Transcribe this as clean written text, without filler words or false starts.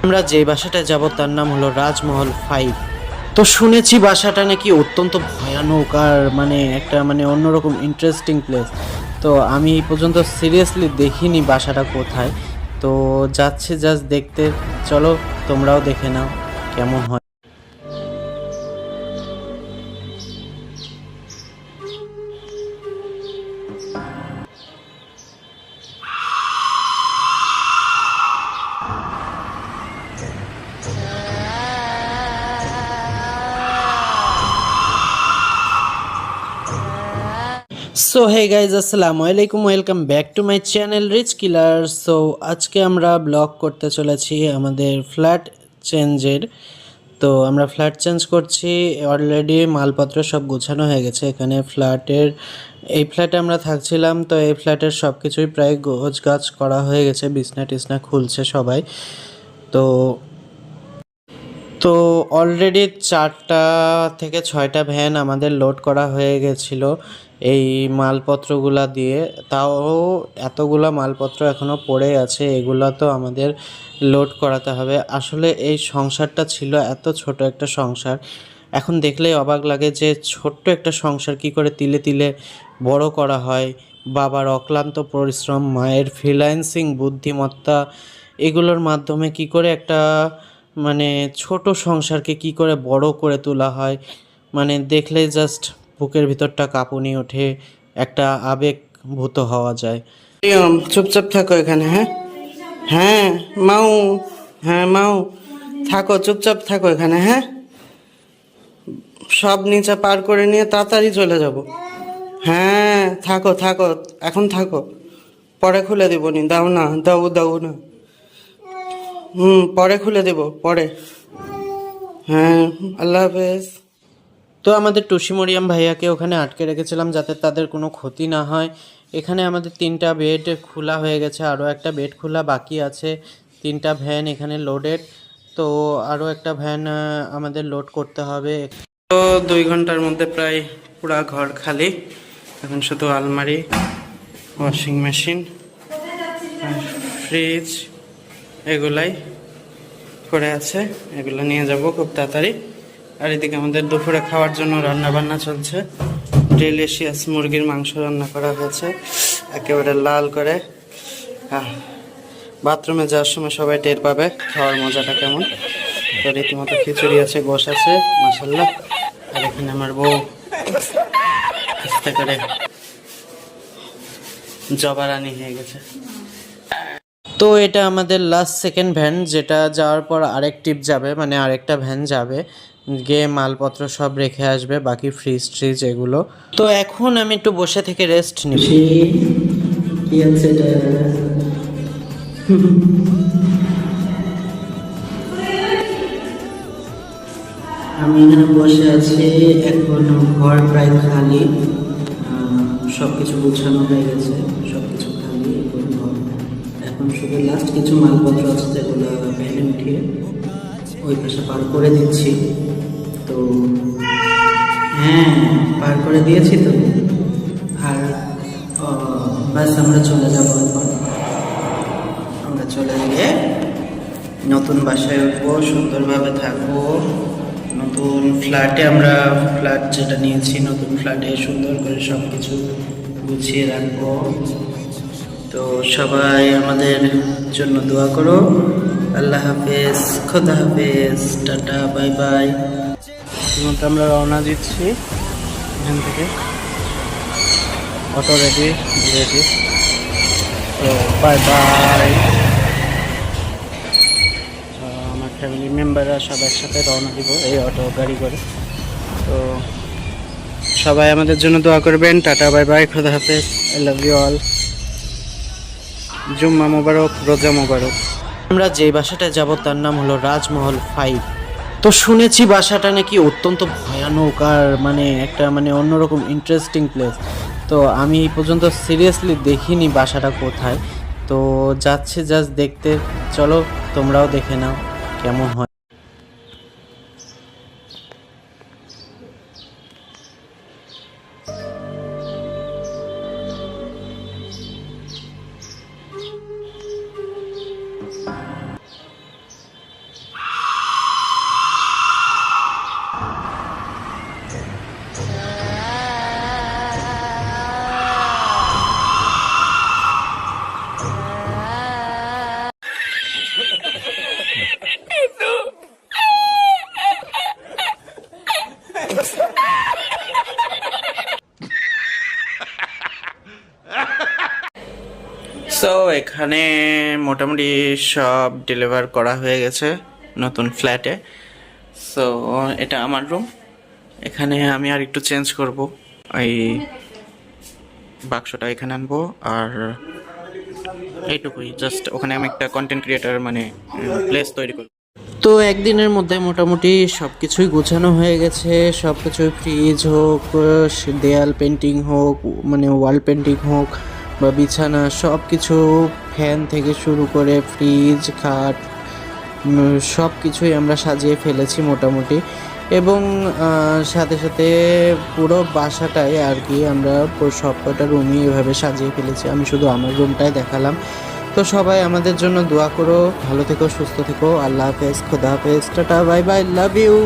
আমরা যে বাসাটায় যাব তার নাম হলো রাজমহল 5। তো শুনেছি বাসাটা নাকি অত্যন্ত ভয়ানক আর একটা অন্যরকম ইন্টারেস্টিং প্লেস। তো আমি এই পর্যন্ত সিরিয়াসলি দেখিনি বাসাটা কোথায়। তো যাচ্ছি জাস্ট দেখতে। চলো তোমরাও দেখে নাও কেমন হয়। সো হে গাইজ, আসসালামু আলাইকুম, welcome back to my channel rich killer. So আজকে আমরা ব্লগ করতে চলেছি আমাদের ফ্ল্যাট চেঞ্জের। তো আমরা ফ্ল্যাট চেঞ্জ করছি, অলরেডি মালপত্র সব গোছানো হয়ে গেছে। এখানে এই ফ্ল্যাটে আমরা থাকছিলাম, তো এই ফ্ল্যাটের সব কিছুই প্রায় গোছগাছ করা হয়ে গেছে, বিছনা টিছনা খুলছে সবাই। তো তো অলরেডি 4টা থেকে 6টা ভ্যান আমাদের লোড করা হয়ে গেছিলো এই মালপত্রগুলা দিয়ে। তাও এতগুলা মালপত্র এখনও পড়ে আছে, এগুলা তো আমাদের লোড করাতে হবে। আসলে এই সংসারটা ছিল এত ছোট একটা সংসার, এখন দেখলেই অবাক লাগে যে ছোট্ট একটা সংসার কি করে তিলে তিলে বড় করা হয়। বাবার অক্লান্ত পরিশ্রম, মায়ের ফ্রিল্যান্সিং বুদ্ধিমত্তা, এগুলোর মাধ্যমে কি করে একটা মানে ছোট সংসারকে কি করে বড় করে তোলা হয়, দেখলেই জাস্ট বুকের ভিতরটা কাঁপুনি ওঠে, একটা আবেগভূত হওয়া যায়। চুপচাপ থাকো এখানে। হ্যাঁ হ্যাঁ মাউ, হ্যাঁ মাউ, থাকো চুপচাপ থাকো এখানে। হ্যাঁ, সব নিচে পার করে নিয়ে তাড়াতাড়ি চলে যাব। হ্যাঁ থাকো থাকো, এখন থাকো, পরে খুলে দেবো নি। দাও না, দাও দাও না। পরে খুলে দেব পরে। হ্যাঁ, আল্লাহ হাফেজ। তো আমাদের টুসি মরিয়াম ভাইয়াকে ওখানে আটকে রেখেছিলাম যাতে তাদের কোনো ক্ষতি না হয়। এখানে আমাদের 3টা বেড খোলা হয়ে গেছে, আরও একটা বেড খোলা বাকি আছে। 3টা ভ্যান এখানে লোডেড, তো আরও একটা ভ্যান আমাদের লোড করতে হবে। তো 2 ঘন্টার মধ্যে প্রায় পুরা ঘর খালি। এখন শুধু আলমারি, ওয়াশিং মেশিন, ফ্রিজ এগুলাই করে আছে, এগুলো নিয়ে যাব খুব তাড়াতাড়ি। আর এদিকে আমাদের দুপুরে খাওয়ার জন্য রান্না বান্না চলছে। ডেলিশিয়াস মুরগির মাংস রান্না করা হয়েছে একেবারে লাল করে। বাথরুমে যাওয়ার সময় সবাই টের পাবে খাওয়ার মজাটা কেমন। তো রীতিমতো খিচুড়ি আছে, গোশ আছে, মাসাল্লাহ। আর এখানে আমার বউ আস্তে করে জবা রানী হয়ে গেছে। তো এটা আমাদের লাস্ট সেকেন্ড ভ্যান, যেটা যাওয়ার পর আরেক টিপ যাবে, আরেকটা ভ্যান যাবে গিয়ে মালপত্র সব রেখে আসবে, বাকি ফ্রিজ ট্রিজ এগুলো। তো এখন আমি একটু বসে থেকে রেস্ট নিচ্ছি। কি আছে আমি এখানে বসে আছি, এখন ঘর প্রায় খালি, সব কিছু গুছানো হয়ে গেছে, সব কিছু খালি। এখন শুধু লাস্ট কিছু মালপত্র আছে যেগুলো ভ্যানে উঠিয়ে ওই পাশে পার করে দিচ্ছি। তো হ্যাঁ, পার করে দিয়েছি তো। আর ব্যাস আমরা চলে যাবো। এখন আমরা চলে গিয়ে নতুন বাসায় উঠবো, সুন্দরভাবে থাকবো। নতুন ফ্ল্যাটে আমরা ফ্ল্যাট যেটা নিয়েছি, নতুন ফ্ল্যাটে সুন্দর করে সব কিছু গুছিয়ে রাখবো। তো সবাই আমাদের জন্য দোয়া করো। আল্লাহ হাফেজ, খোদা হাফেজ, টাটা, বাই বাই। আমরা রওনা দিচ্ছি এখান থেকে, অটো রেডি রেডি। তো বাই বাই। আমার ফ্যামিলি মেম্বাররা সব একসাথে রওনা দিব এই অটো গাড়ি করে। তো সবাই আমাদের জন্য দোয়া করবেন। টাটা, বাই বাই, খোদা হাফেজ, আই লাভ ইউ অল। জুম্মা মোবারক, রোজা মোবারক। আমরা যে বাসাটায় যাব তার নাম হলো রাজমহল 5। তো শুনেছি বাসাটা নাকি অত্যন্ত ভয়ানক আর একটা অন্যরকম ইন্টারেস্টিং প্লেস। তো আমি এই পর্যন্ত সিরিয়াসলি দেখিনি বাসাটা কোথায়। তো যাচ্ছি জাস্ট দেখতে। চলো তোমরাও দেখে নাও কেমন হয়। সো এখানে মোটামুটি সব ডেলিভার করা হয়ে গেছে নতুন ফ্ল্যাটে। সো এটা আমার রুম। এখানে আমি আর একটু চেঞ্জ করব, এই বাক্সটা এখানে আনবো, আর এইটুকুই জাস্ট। ওখানে আমি একটা কন্টেন্ট ক্রিয়েটার মানে প্লেস তৈরি করব। তো একদিনের মধ্যে মোটামুটি সব কিছুই গোছানো হয়ে গেছে। সব কিছুই, ফ্রিজ হোক, দেয়াল পেন্টিং হোক, মানে ওয়াল পেন্টিং হোক, বা বিছানা, সব কিছু, ফ্যান থেকে শুরু করে ফ্রিজ, খাট, সব কিছুই আমরা সাজিয়ে ফেলেছি মোটামুটি। এবং সাথে সাথে পুরো বাসাটাই আর কি আমরা সব কটা রুমই এভাবে সাজিয়ে ফেলেছি। আমি শুধু আমার রুমটাই দেখালাম। তো সবাই আমাদের জন্য দোয়া করো, ভালো থেকো, সুস্থ থেকো। আল্লাহ হাফেজ, খোদা হাফেজ, tata, bye bye, love you.